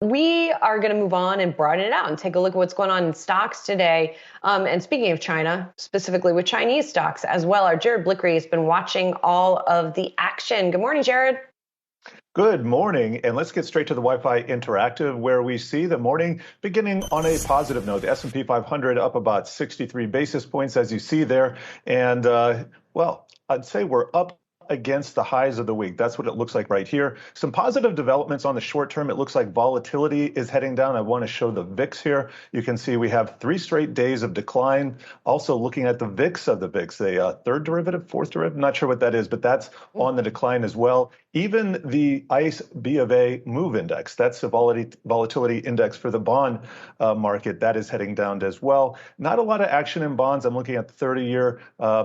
We are going to move on and broaden it out and take a look at what's going on in stocks today. And speaking of China, specifically with Chinese stocks as well, our Jared Blikre has been watching all of the action. Good morning, Jared. Good morning, and let's get straight to the Wi-Fi Interactive, where we see the morning beginning on a positive note. The S&P 500 up about 63 basis points, as you see there. And, well, I'd say we're up against the highs of the week. That's what it looks like right here. Some positive developments on the short term. It looks like volatility is heading down. I want to show the VIX here. You can see we have 3 straight days of decline. Also looking at the VIX of the VIX, the third derivative, fourth derivative, not sure what that is, but that's on the decline as well. Even the ICE B of A move index, that's the volatility index for the bond market, that is heading down as well. Not a lot of action in bonds. I'm looking at the 30-year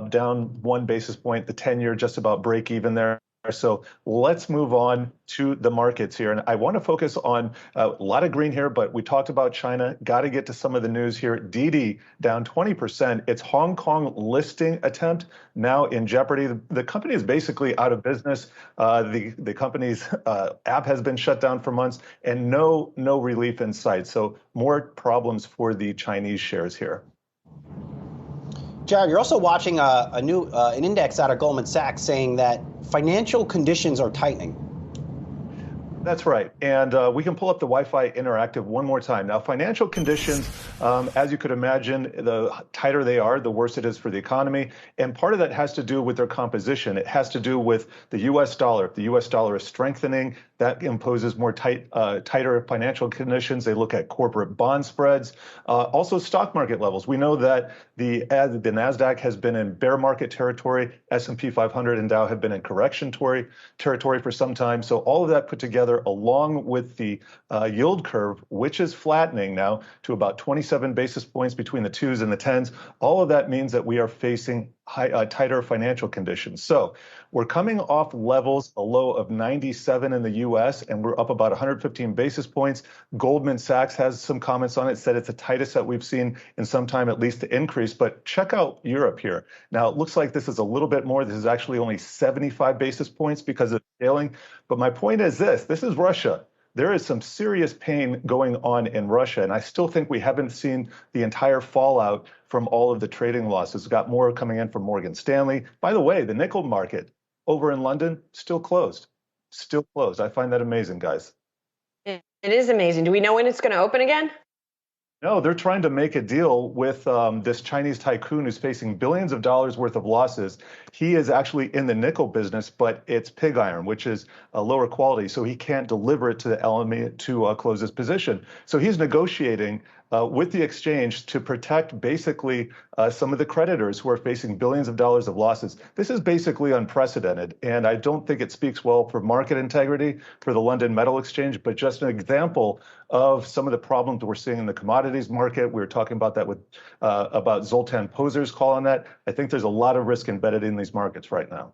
down 1 basis point, the 10-year just about break even there. So let's move on to the markets here. And I want to focus on a lot of green here, but we talked about China. Got to get to some of the news here. Didi down 20%. Its Hong Kong listing attempt now in jeopardy. The company is basically out of business. The company's app has been shut down for months and no relief in sight. So more problems for the Chinese shares here. Jared, you're also watching an index out of Goldman Sachs saying that financial conditions are tightening. That's right. And we can pull up the Wi-Fi Interactive one more time. Now, financial conditions, as you could imagine, the tighter they are, the worse it is for the economy. And part of that has to do with their composition. It has to do with the U.S. dollar. If the U.S. dollar is strengthening, that imposes more tighter financial conditions. They look at corporate bond spreads, also stock market levels. We know that the NASDAQ has been in bear market territory. S&P 500 and Dow have been in correction territory for some time. So all of that put together, along with the yield curve, which is flattening now to about 27 basis points between the 2s and the 10s. All of that means that we are facing tighter financial conditions. So we're coming off levels, a low of 97 in the U.S., and we're up about 115 basis points. Goldman Sachs has some comments on it, said it's the tightest that we've seen in some time, at least the increase. But check out Europe here. Now, it looks like this is a little bit more. This is actually only 75 basis points because of scaling. But my point is this is Russia. There is some serious pain going on in Russia, and I still think we haven't seen the entire fallout from all of the trading losses. We've got more coming in from Morgan Stanley. By the way, the nickel market over in London, still closed. Still closed. I find that amazing, guys. It is amazing. Do we know when it's going to open again? No, they're trying to make a deal with this Chinese tycoon who's facing billions of dollars worth of losses. He is actually in the nickel business, but it's pig iron, which is a lower quality. So he can't deliver it to the LME to close his position. So he's negotiating with the exchange to protect basically some of the creditors who are facing billions of dollars of losses. This is basically unprecedented, and I don't think it speaks well for market integrity for the London Metal Exchange, but just an example of some of the problems we're seeing in the commodities market. We were talking about that with about Zoltan Pozer's call on that. I think there's a lot of risk embedded in these markets right now.